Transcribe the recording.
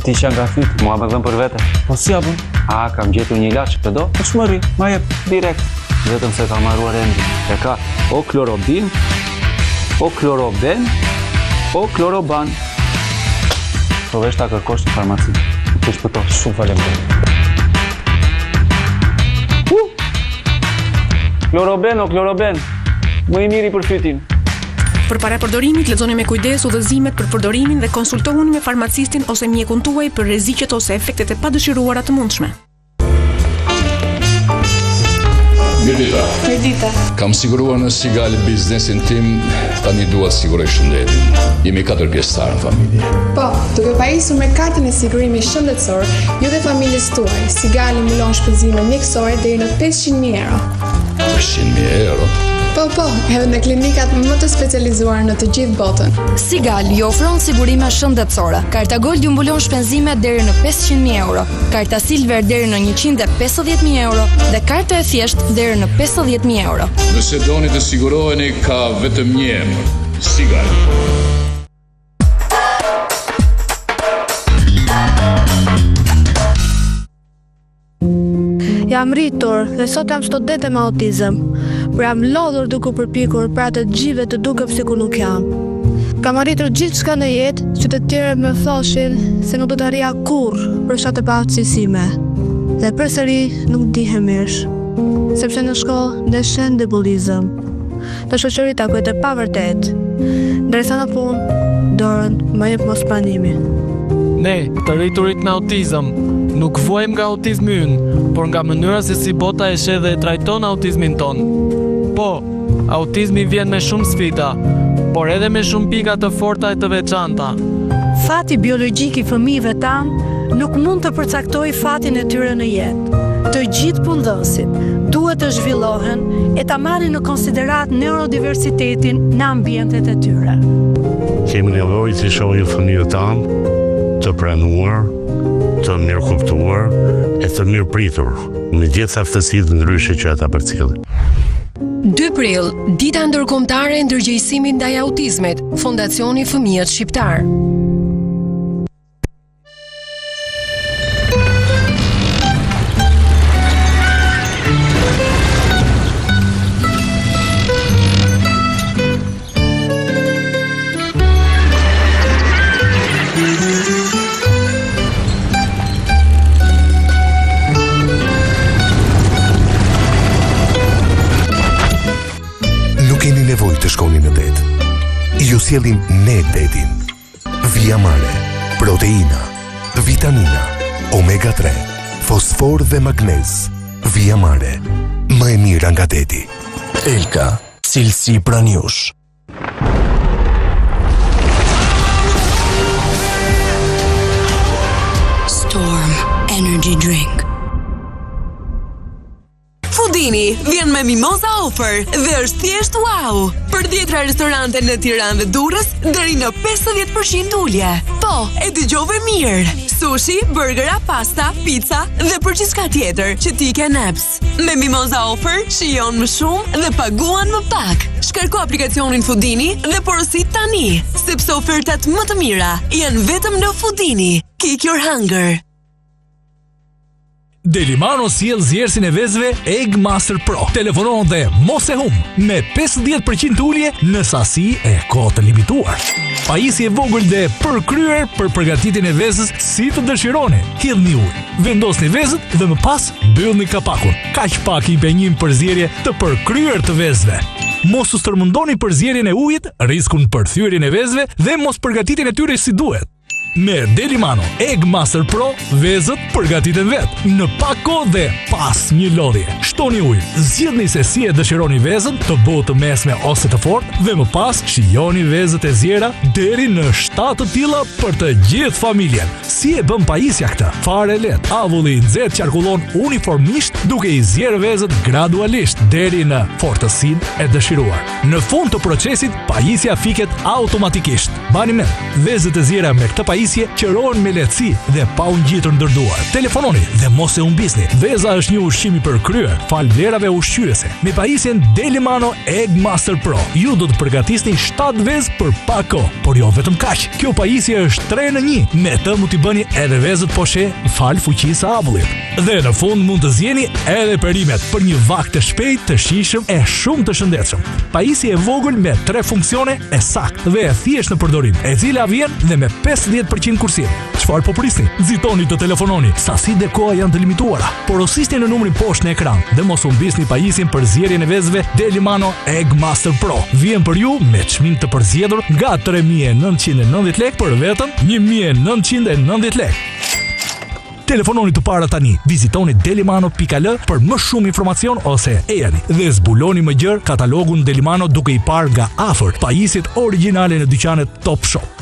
Ti që nga fyt, mua me dhëm për vete. Po si apo? Kam gjetur një ilaç, të do? Po shmëri, ma jep direkt. Vetëm se ka marruar endi. E ka o klorobin, o kloroben, o kloroban. Provesh ta kërkosh në farmaci. Të shpëtosh. Shumë faleminderit. Kloroben o kloroben, më i miri për fytin. Përpara përdorimit, lexoni me kujdes udhëzimet për përdorimin dhe konsultohuni me farmacistin ose mjekun tuaj për rreziqet ose efektet e padëshiruara të mundshme. Mirdita. Kam siguruar në Sigali biznesin tim, tani dua të siguroj shëndetin. Jemi 4 pjesëtarë në familje. Po, duke pajisur me kartën e sigurimit shëndetësor, ju dhe familjes tuaj, Sigali mbulon shpenzime mjekësore deri në 500.000 euro. 500.000 euro? Po, edhe në klinikat më të specializuar në të gjithë botën. Sigal ju ofron sigurime shëndetësore. Karta Gold ju mbulon shpenzime deri në 500.000 euro, karta Silver deri në 150.000 euro dhe karta e thjesht deri në 50.000 euro. Nëse doni të siguroheni, ka vetëm një emër, Sigal. Jam rritur dhe sot jam studente me autizëm, por jam lodhur duke përpikur pra të gjithëve të dukem sikur nuk jam. Kam arritur gjithçka në jetë që të tjerët më thoshin se nuk do të arrija kurrë për shkak të paaftësisime. Dhe përsëri nuk dihem mirë, sepse në shkollë ndeshen debulizëm. Në shoqëri takoj të pavërtet, ndërsa në punë dorën më jep mospranimi. Ne, të rriturit me autizëm, nuk vuajmë nga autizmi ynë, por nga mënyra se si bota e sheh dhe e trajton autizmin ton. Po, autizmi vjen me shumë sfida, por edhe me shumë pika të forta e të veçanta. Fati biologjik i fëmijëve tanë nuk mund të përcaktoj fatin e tyre në jetë. Të gjithë punëdhënësit duhet të zhvillohen e ta marrin në konsiderat neurodiversitetin në ambientet e tyre. Kemi nevojë të shohim fëmijët tanë të pranuar, të mirë kuptuar e të mirë pritur në gjithë aftësitë ndryshe që ata përcjellin. 2 prill, dita ndërkombëtare e ndërgjegjësimit ndaj autizmit, Fondacioni Fëmijët Shqiptar. Ju sjellim ne detin. Via Mare, proteina, vitamina, omega 3, fosfor dhe magnez. Via Mare, më e mira nga deti. Elka, cilësi pranë jush. Storm Energy Drink. Fudini vjen me Mimoza Offer dhe është thjesht wow! Për 10 restorante në Tiranë dhe Durrës deri në 50% ulje. Po, e dëgjove mirë. Sushi, burgera, pasta, pizza dhe për gjithçka tjetër që ti ke neps. Me Mimoza Offer shijon më shumë dhe paguan më pak. Shkarko aplikacionin Fudini dhe porosit tani, sepse ofertat më të mira janë vetëm në Fudini. Kick your hunger. Delimano sjell zjersin e vezëve Egg Master Pro. Telefonon dhe mos e hum me 50% ulje në sasi e kohë të limituar. Pajisje vogël dhe përkryer për përgatitjen e vezës si të dëshironi. Hidhni ujë, vendosni vezët dhe më pas mbyllni kapakun. Kaq pak impenjim për zjerje të përkryer të vezëve. Mos u stërmundoni për zjerjen e ujit, riskun për thyrjen e vezëve dhe mos përgatitjen e tyre si duhet. Me Delimano Egg Master Pro, vezët përgatiten vetë, në pak kohë dhe pas një lodhje. Shtoni ujë, zgjidhni se si e dëshironi vezën, të botë të mesme ose të fortë, dhe më pas shijoni vezët e zjera deri në 7 të tilla për të gjithë familjen. Si e bën pajisja këtë? Fare lehtë. Avulli i nxehtë qarkullon uniformisht duke i zjerë vezët gradualisht deri në fortësinë e dëshiruar. Në fund të procesit, pajisja fiket automatikisht. Bani mend, vezët e zjera me këtë pajisje pajisje qërohen me lehtësi dhe pa u ngjitur ndërduar. Telefononi dhe mos e humbisni. Veza është një ushqim i përkryer, fal vlerave ushqyese. Me pajisjen Delimano Egg Master Pro, ju do të përgatisni 7 vezë për pak kohë, por jo vetëm kaq. Kjo pajisje është 3 në 1. Me të mund t'i bëni edhe vezët poshe fal fuqisë së abullit. Dhe në fund mund të zjeni edhe perimet për një vakt të shpejtë, të shijshëm e shumë të shëndetshëm. Pajisje e vogël me 3 funksione e saktë dhe e thjeshtë në përdorim, e cila vjen dhe me 50% kursim. Çfarë po prisni? Nxitoni të telefononi. Sasi dhe koha janë të limituara. Porosisni në numrin poshtë në ekran dhe mos humbisni pajisjen për zgjerrjen e vezëve Delimano Egg Master Pro. Vjen për ju me çmim të përzgjedhur nga 3.990 lekë për vetëm 1.990 lekë. Telefononi të para tani, vizitoni delimano.al për më shumë informacion ose ejani dhe zbuloni më gjerë katalogun Delimano duke i parë nga afër pajisjet origjinale në dyqanet Top Shop.